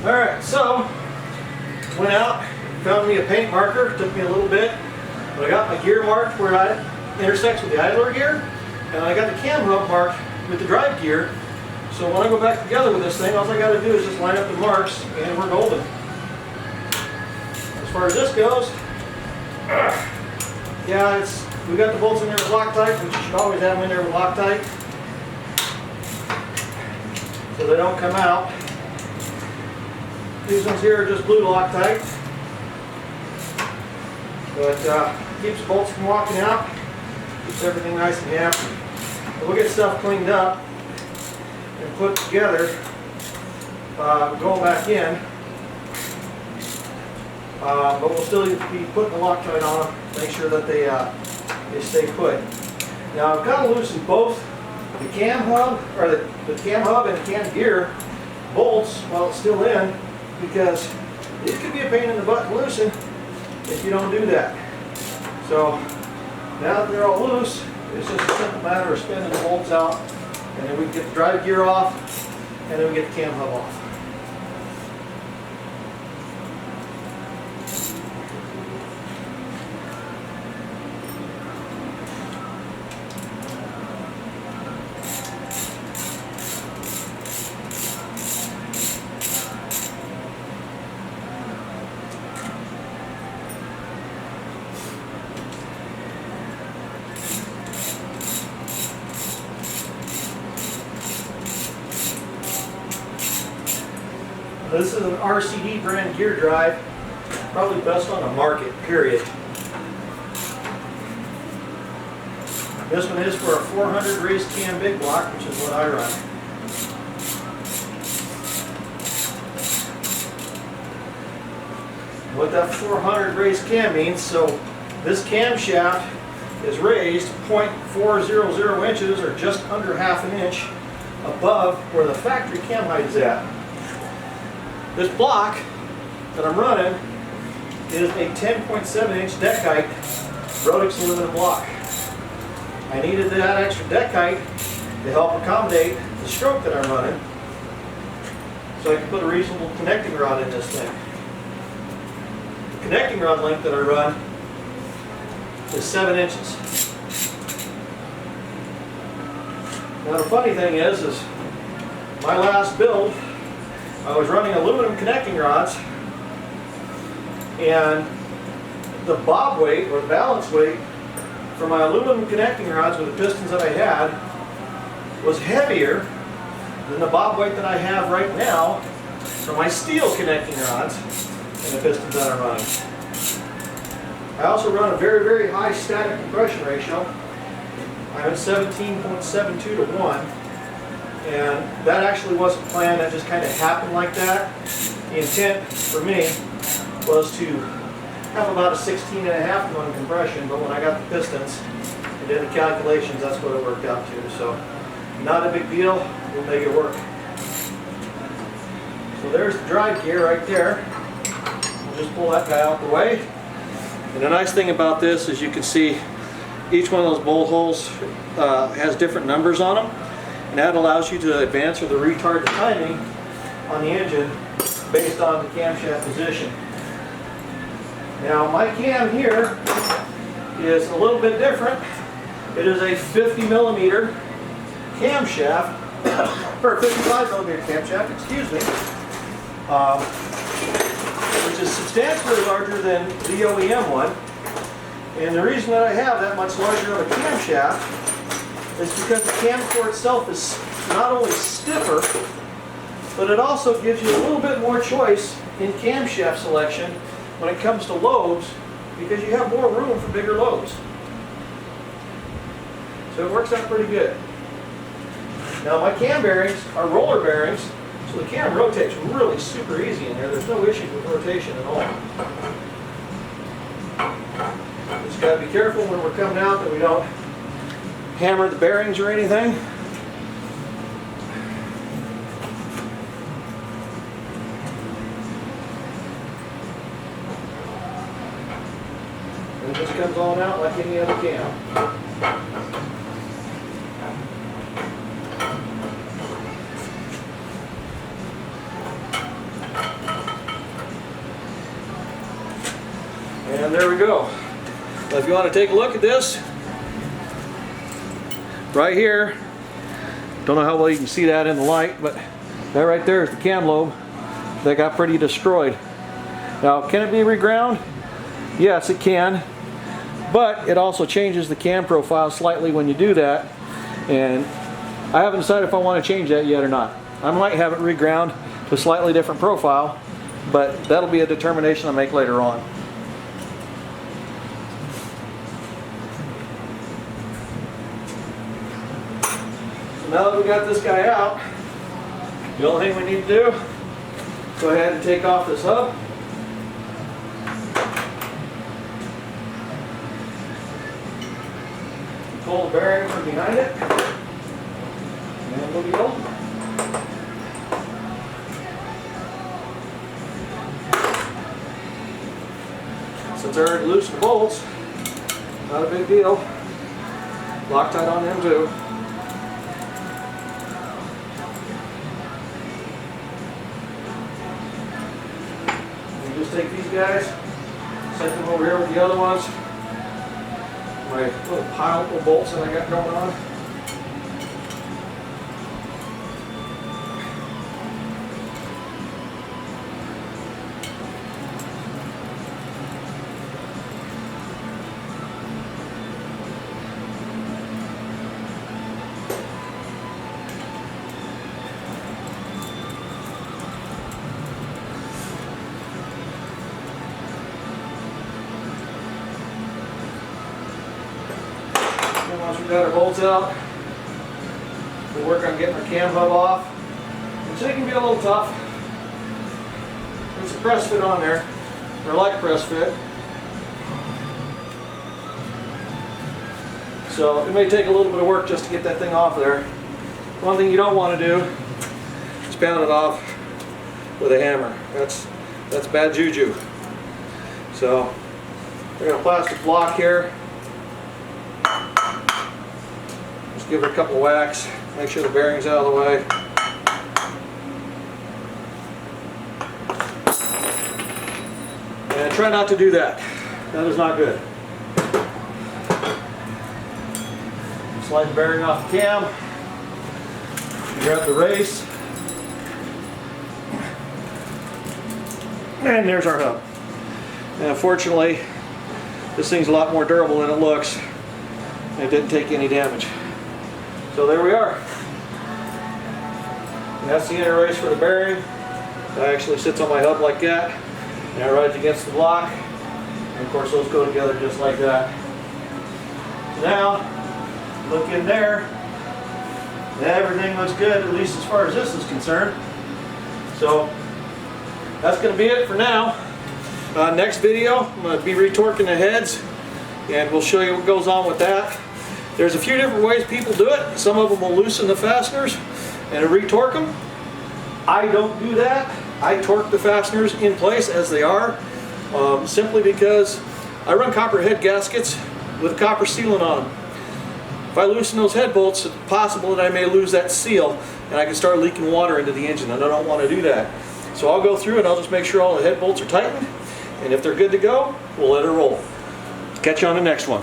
Alright, so went out, found me a paint marker, took me a little bit, but I got my gear marked where it intersects with the idler gear, and I got the cam hub marked with the drive gear. So when I go back together with this thing, all I got to do is just line up the marks and we're golden. As far as this goes, yeah, we got the bolts in there with Loctite, which you should always have them in there with Loctite, so they don't come out. These ones here are just blue Loctite, but keeps bolts from walking out, keeps everything nice and happy. We'll get stuff cleaned up and put together, going back in, but we'll still be putting the Loctite on them, make sure that they stay put. Now I've got to loosen both the cam hub, or the cam hub and the cam gear bolts while it's still in, because it could be a pain in the butt to loosen if you don't do that. So now that they're all loose, it's just a simple matter of spinning the bolts out, and then we can get the drive gear off, and then we get the cam hub off. This is an RCD brand gear drive, probably best on the market, period. This one is for a 400 race cam big block, which is what I run. What that 400 race cam means, so this camshaft is raised 0.400 inches, or just under half an inch above where the factory cam height is at. This block that I'm running is a 10.7 inch deck height Rodex aluminum block. I needed that extra deck height to help accommodate the stroke that I'm running, so I can put a reasonable connecting rod in this thing. The connecting rod length that I run is 7 inches. Now the funny thing is my last build, I was running aluminum connecting rods, and the bob weight, or the balance weight, for my aluminum connecting rods with the pistons that I had was heavier than the bob weight that I have right now for my steel connecting rods and the pistons that I'm running. I also run a very, very high static compression ratio. I'm at 17.72 to 1. And that actually wasn't planned, that just kind of happened like that. The intent for me was to have about a 16.5 to 1 compression, but when I got the pistons and did the calculations, that's what it worked out to. So not a big deal, we'll make it work. So there's the drive gear right there. We'll just pull that guy out the way. And the nice thing about this is you can see each one of those bolt holes has different numbers on them. And that allows you to advance or to retard the timing on the engine based on the camshaft position. Now my cam here is a little bit different. It is a 50 millimeter camshaft, or 55 millimeter camshaft, excuse me, which is substantially larger than the OEM one. And the reason that I have that much larger of a camshaft is because the cam core itself is not only stiffer, but it also gives you a little bit more choice in camshaft selection when it comes to lobes, because you have more room for bigger lobes. So it works out pretty good. Now my cam bearings are roller bearings, so the cam rotates really super easy in there. There's no issue with rotation at all. Just got to be careful when we're coming out that we don't hammer the bearings or anything. And it just comes on out like any other cam. there we go. Now, if you want to take a look at this, right here, don't know how well you can see that in the light, but that right there is the cam lobe that got pretty destroyed. Now, can it be reground? Yes, it can, but it also changes the cam profile slightly when you do that, and I haven't decided if I want to change that yet or not. I might have it reground to a slightly different profile, but that'll be a determination I'll make later on. So now that we got this guy out, the only thing we need to do, go ahead and take off this hub. Pull the bearing from behind it, and we'll be going. Since I already loosened the bolts, not a big deal. Loctite on them too. And just take these guys, set them over here with the other ones. My little pile of bolts that I got going on. Once we've got our bolts out, we'll work on getting our cam hub off, which they can be a little tough. There's a press fit on there, or like press fit. So it may take a little bit of work just to get that thing off there. One thing you don't want to do is pound it off with a hammer. That's bad juju. So I got a plastic block here. Give it a couple of whacks, make sure the bearing's out of the way. And try not to do that. That is not good. Slide the bearing off the cam. Grab the race. And there's our hub. And unfortunately, this thing's a lot more durable than it looks. And it didn't take any damage. So there we are. And that's the inner race for the bearing. It actually sits on my hub like that. And it rides against the block. And of course those go together just like that. So now, look in there. Everything looks good, at least as far as this is concerned. So that's going to be it for now. Next video, I'm going to be retorquing the heads. And we'll show you what goes on with that. There's a few different ways people do it. Some of them will loosen the fasteners and retorque them. I don't do that. I torque the fasteners in place as they are, simply because I run copper head gaskets with copper sealant on them. If I loosen those head bolts, it's possible that I may lose that seal and I can start leaking water into the engine, and I don't want to do that. So I'll go through and I'll just make sure all the head bolts are tightened, and if they're good to go, we'll let it roll. Catch you on the next one.